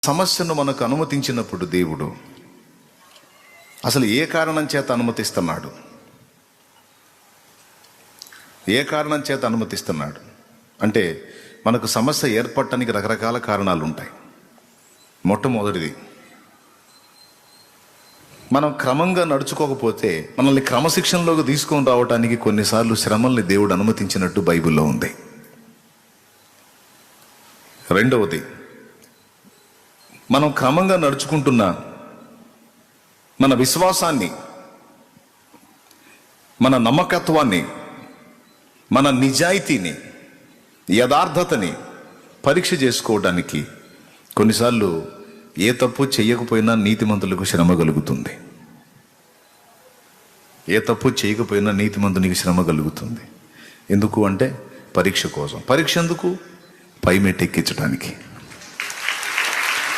సమస్యను మనకు అనుమతించినప్పుడు దేవుడు అసలు ఏ కారణం చేత అనుమతిస్తున్నాడు? ఏ కారణం చేత అనుమతిస్తున్నాడు అంటే, మనకు సమస్య ఏర్పడటానికి రకరకాల కారణాలు ఉంటాయి. మొట్టమొదటిది, మనం క్రమంగా నడుచుకోకపోతే మనల్ని క్రమశిక్షణలోకి తీసుకొని రావడానికి కొన్నిసార్లు శ్రమల్ని దేవుడు అనుమతించినట్టు బైబిల్లో ఉంది. రెండవది, మనం క్రమంగా నడుచుకుంటున్న మన విశ్వాసాన్ని, మన నమ్మకత్వాన్ని, మన నిజాయితీని, యథార్థతని పరీక్ష చేసుకోవడానికి కొన్నిసార్లు ఏ తప్పు చేయకపోయినా నీతిమంతులకు శ్రమ కలుగుతుంది. ఏ తప్పు చేయకపోయినా నీతిమంతునికి శ్రమ కలుగుతుంది. ఎందుకు అంటే పరీక్ష కోసం. పరీక్ష ఎందుకు? పై మెట్టు ఎక్కించడానికి.